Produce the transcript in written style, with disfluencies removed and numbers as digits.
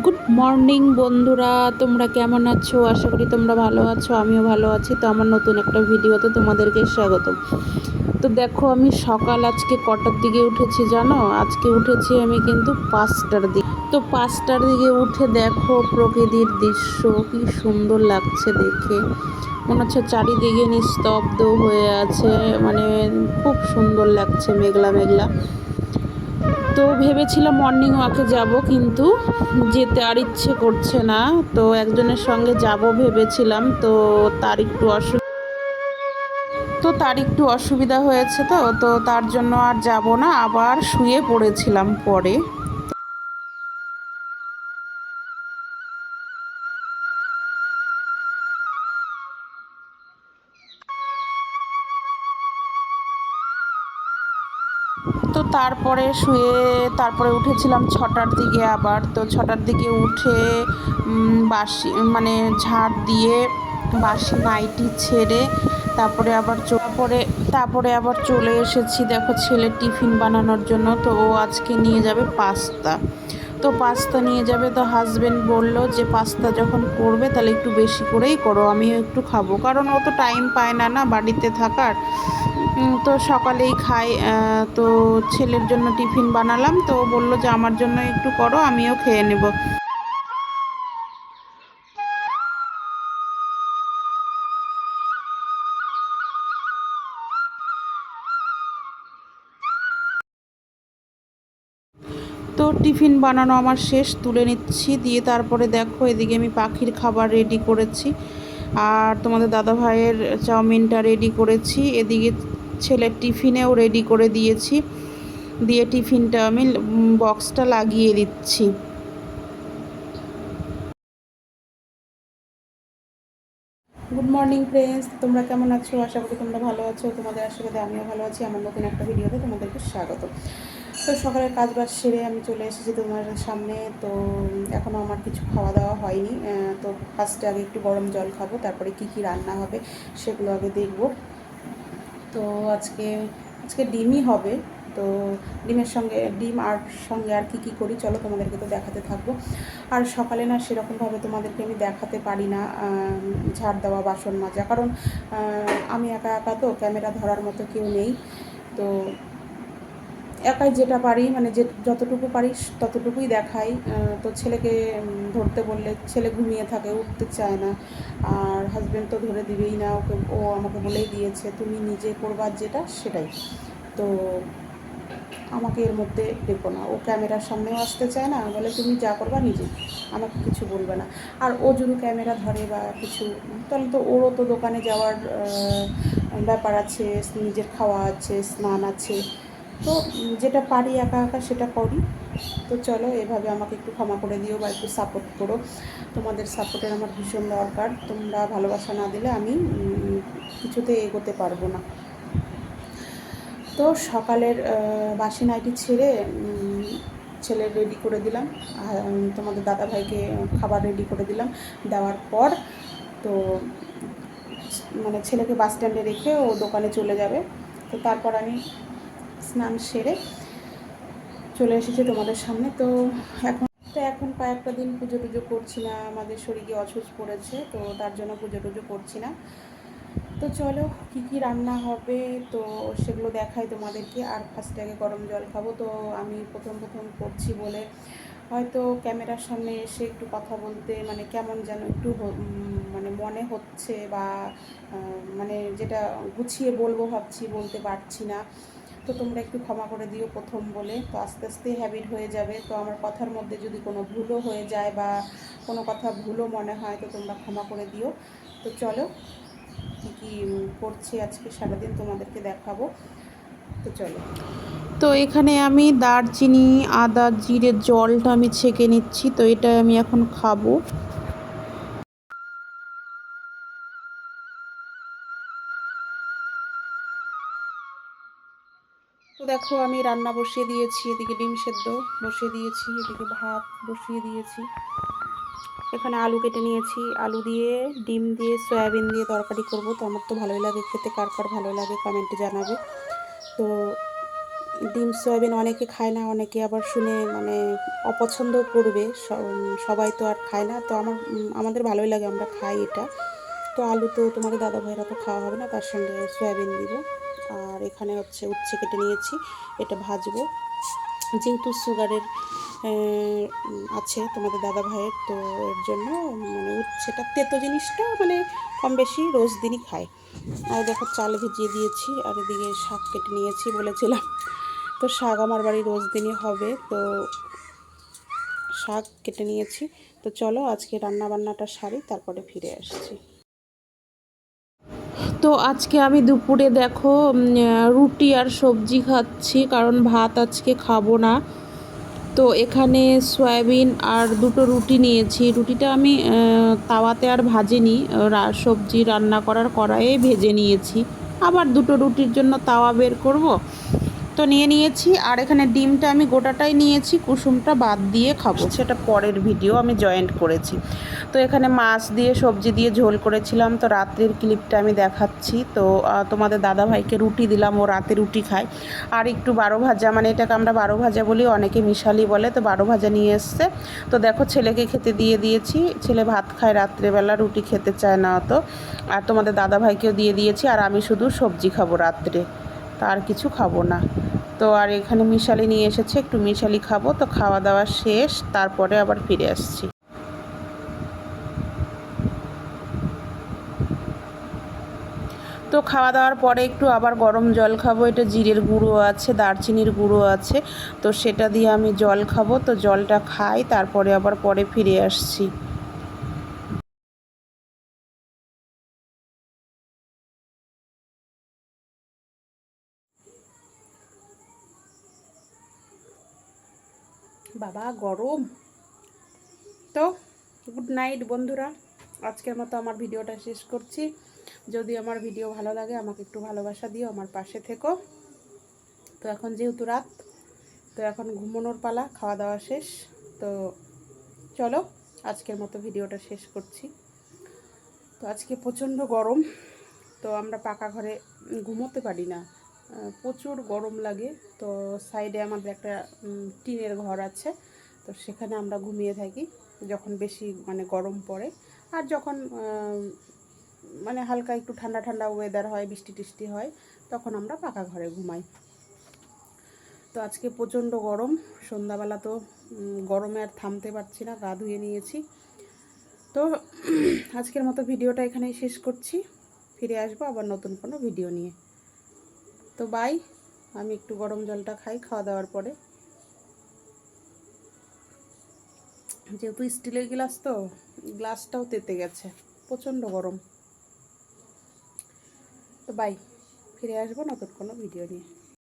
Good morning বন্ধুরা, তোমরা কেমন আছো? আশা করি তোমরা ভালো আছো, আমিও ভালো আছি। তো আমার নতুন একটা ভিডিওতে তোমাদেরকে স্বাগত। তো দেখো আমি সকাল আজকে কটার দিকে উঠেছি জানো? আজকে উঠেছি আমি কিন্তু 5টার দিকে। তো 5টার দিকে উঠে দেখো প্রকৃতির দৃশ্য কি সুন্দর লাগছে দেখে। মনে হচ্ছে চারিদিকে নিস্তব্ধ হয়ে আছে, মানে খুব সুন্দর লাগছে, মেঘলা মেঘলা। তো ভেবেছিলাম মর্নিং ওয়াকে যাব, কিন্তু যেতে আর ইচ্ছে করছে না। তো একজনের সঙ্গে যাব ভেবেছিলাম, তার একটু অসুবিধা হয়েছে, তো তার জন্য আর যাব না, আবার শুয়ে পড়েছিলাম পরে। তো তারপরে উঠেছিলাম 6টার দিকে আবার। তো 6টার দিকে উঠে বাসি মানে ঝাড় দিয়ে বাসি নাইটি ছেড়ে তারপরে আবার চলে এসেছি দেখো ছেলের টিফিন বানানোর জন্য। তো ও আজকে নিয়ে যাবে পাস্তা। তো পাস্তা নিয়ে যাবে, তো হাজবেন্ড বলল যে পাস্তা যখন করবে তাহলে একটু বেশি করেই করো, আমিও একটু খাবো, কারণ ও তো টাইম পায় না না বাড়িতে থাকার। তো সকালেই খাই। তো ছেলের জন্য টিফিন বানালাম, তো ও বললো যে আমার জন্য একটু করো, আমিও খেয়ে নেব। তো টিফিন বানানো আমার শেষ, তুলে নিচ্ছি, দিয়ে তারপরে দেখো এদিকে আমি পাখির খাবার রেডি করেছি, আর তোমাদের দাদা ভাইয়ের চাউমিনটা রেডি করেছি। এদিকে ছেলের টিফিনেও রেডি করে দিয়েছি, দিয়ে টিফিনটা আমি বক্সটা লাগিয়ে দিচ্ছি। গুড মর্নিং ফ্রেন্ডস, তোমরা কেমন আছো? আশা করি তোমরা ভালো আছো। তোমাদের আশীর্বাদে আমিও ভালো আছি। আমার নতুন একটা ভিডিওতে তোমাদেরকে স্বাগত। তো সকালের কাজ বাজ সেরে আমি চলে এসেছি তোমার সামনে। তো এখনও আমার কিছু খাওয়া দাওয়া হয়নি। তো ফার্স্টে আগে একটু গরম জল খাবো, তারপরে কি কি রান্না হবে সেগুলো আগে দেখবো। তো আজকে আজকে ডিমই হবে। তো ডিম আর সঙ্গে আর কি করি চলো তোমাদেরকে তো দেখাতে থাকবো। আর সকালে না সেরকমভাবে তোমাদেরকে আমি দেখাতে পারি না ঝাড় দেওয়া, বাসন মাজা, কারণ আমি একা একা, তো ক্যামেরা ধরার মতো কেউ নেই। তো একাই যেটা পারি, মানে যতটুকু পারি ততটুকুই দেখাই। তো ছেলেকে ধরতে বললে ছেলে ঘুমিয়ে থাকে, উঠতে চায় না। আর হাজব্যান্ড তো ধরে দিবেই না ওকে, ও আমাকে বলেই দিয়েছে তুমি নিজে করবার যেটা সেটাই। তো আমাকে এর মধ্যে দেখো না, ও ক্যামেরার সামনেও আসতে চায় না, বলে তুমি যা করবা নিজে, আমাকে কিছু বলবে না। আর ও যদি ক্যামেরা ধরে বা কিছু, তাহলে তো ওরও তো দোকানে যাওয়ার ব্যাপার আছে, নিজের খাওয়া আছে, স্নান আছে। তো যেটা পারি একা একা সেটা করি। তো চলো এভাবে আমাকে একটু ক্ষমা করে দিও বা একটু সাপোর্ট করো। তোমাদের সাপোর্টের আমার ভীষণ দরকার। তোমরা ভালোবাসা না দিলে আমি কিছুতে এগোতে পারবো না। তো সকালের বাসি নাইটি ছেড়ে ছেলের রেডি করে দিলাম, তোমাদের দাদাভাইকে খাবার রেডি করে দিলাম। দেওয়ার পর তো মানে ছেলেকে বাস স্ট্যান্ডে রেখে ও দোকানে চলে যাবে। তো তারপর আমি স্নান সেরে চলে এসেছি তোমাদের সামনে। তো এখন কয়েকটা দিন পুজো টুজো করছি না, আমাদের শরীরে অসুখ পড়েছে, তো তার জন্য পুজো টুজো করছি না। তো চলো কী কী রান্না হবে তো সেগুলো দেখাই তোমাদেরকে। আর ফার্স্টে আগে গরম জল খাবো। তো আমি প্রথম করছি বলে হয়তো ক্যামেরার সামনে এসে একটু কথা বলতে মানে কেমন যেন একটু মানে মনে হচ্ছে, বা মানে যেটা গুছিয়ে বলবো ভাবছি বলতে পারছি না। তো তোমরা একটু ক্ষমা করে দিও প্রথম বলে, তো আস্তে আস্তে হ্যাবিট হয়ে যাবে। তো আমার কথার মধ্যে যদি কোনো ভুলও হয়ে যায় বা কোনো কথা ভুলও মনে হয় তো তোমরা ক্ষমা করে দিও। তো চলো কী কী করছি আজকে সারাদিন তোমাদেরকে দেখাবো। তো চলো। তো এখানে আমি দারচিনি, আদা, জিরের জলটা আমি ছেঁকে নিচ্ছি, তো এটা আমি এখন খাবো। তো দেখো আমি রান্না বসিয়ে দিয়েছি, এদিকে ডিম সেদ্ধ বসিয়ে দিয়েছি, এদিকে ভাত বসিয়ে দিয়েছি। এখানে আলু কেটে নিয়েছি, আলু দিয়ে ডিম দিয়ে সয়াবিন দিয়ে তরকারি করব। তো আমার তো ভালোই লাগে খেতে, কার কার ভালো লাগে কমেন্টে জানাবে। তো ডিম সয়াবিন অনেকে খায় না, অনেকে আবার শুনে মানে অপছন্দ করবে, সবাই তো আর খায় না। তো আমাদের ভালোই লাগে, আমরা খাই এটা। তো আলু তো তোমাদের দাদা ভাইরা তো খাওয়া হবে না, তার সঙ্গে সয়াবিন দিব। আর এখানে হচ্ছে উচ্ছে কেটে নিয়েছি, এটা ভাজবো। যেহেতু সুগারের আছে তোমাদের দাদা ভাইয়ের, তো এর জন্য মানে উচ্ছেটা তেতো জিনিসটা মানে কম বেশি রোজ দিনই খায়। আর দেখো চাল ভিজিয়ে দিয়েছি, আর এদিকে শাক কেটে নিয়েছি বলেছিলাম। তো শাক আমার বাড়ি রোজ দিনই হবে, তো শাক কেটে নিয়েছি। তো চলো আজকে রান্না বান্নাটা সারি, তারপরে ফিরে আসছি। তো আজকে আমি দুপুরে দেখো রুটি আর সবজি খাচ্ছি, কারণ ভাত আজকে খাবো না। তো এখানে সয়াবিন আর দুটো রুটি নিয়েছি। রুটিটা আমি তাওয়াতে আর ভাজিনি, সবজি রান্না করার কড়াইয়ে ভেজে নিয়েছি। আবার দুটো রুটির জন্য তাওয়া বের করব, তো নিয়ে নিয়েছি। আর এখানে ডিমটা আমি গোটাটাই নিয়েছি, কুসুমটা বাদ দিয়ে খাবো, সেটা পরের ভিডিও আমি জয়েন্ট করেছি। তো এখানে মাছ দিয়ে সবজি দিয়ে ঝোল করেছিলাম, তো রাত্রের ক্লিপটা আমি দেখাচ্ছি। তো তোমাদের দাদাভাইকে রুটি দিলাম, ও রাতে রুটি খায়। আর একটু বারো ভাজা, মানে এটাকে আমরা বারো ভাজা বলি, অনেকে মিশালি বলে, তো বারো ভাজা নিয়ে এসছে। তো দেখো ছেলেকে খেতে দিয়ে দিয়েছি, ছেলে ভাত খায় রাত্রেবেলা, রুটি খেতে চায় না অত। আর তোমাদের দাদাভাইকেও দিয়ে দিয়েছি, আর আমি শুধু সবজি খাবো রাত্রে, তা আর কিছু খাবো না। তো আর এখানে মিশালি নিয়ে এসেছে, একটু মিশালি খাবো। তো খাওয়া দাওয়া শেষ, তারপরে আবার ফিরে আসছি। তো খাওয়া দাওয়ার পরে একটু আবার গরম জল খাবো, এটা জিরের গুঁড়ো আছে, দারচিনির গুঁড়ো আছে, তো সেটা দিয়ে আমি জল খাবো। তো জলটা খাই, তারপরে আবার পরে ফিরে আসছি। বাবা গরম। তো গুড নাইট বন্ধুরা, আজকের মতো আমার ভিডিওটা শেষ করছি। যদি আমার ভিডিও ভালো লাগে আমাকে একটু ভালোবাসা দিও, আমার পাশে থেকো। তো এখন যেহেতু রাত, তো এখন ঘুমানোর পালা, খাওয়া দাওয়া শেষ। তো চলো আজকের মতো ভিডিওটা শেষ করছি। তো আজকে প্রচণ্ড গরম, তো আমরা পাকা ঘরে ঘুমোতে পারি না, প্রচুর গরম লাগে। তো সাইডে আমাদের একটা টিনের ঘর আছে, তো সেখানে আমরা ঘুমিয়ে থাকি যখন বেশি মানে গরম পড়ে। আর যখন মানে হালকা একটু ঠান্ডা ঠান্ডা ওয়েদার হয়, বৃষ্টি টিষ্টি হয়, তখন আমরা পাকা ঘরে ঘুমাই। তো আজকে প্রচণ্ড গরম, সন্ধ্যাবেলা তো গরমে আর থামতে পারছি না, গা ধুয়ে নিয়েছি। তো আজকের মতো ভিডিওটা এখানেই শেষ করছি, ফিরে আসবো আবার নতুন কোনো ভিডিও নিয়ে। তো বাই, আমি একটু গরম জলটা খাই খাওয়া দাওয়ার পরে, যেহেতু স্টিলের গ্লাস তো গ্লাসটাও তেতে গেছে, প্রচণ্ড গরম। তো বাই, ফিরে আসবো নতুন কোনো ভিডিও নিয়ে।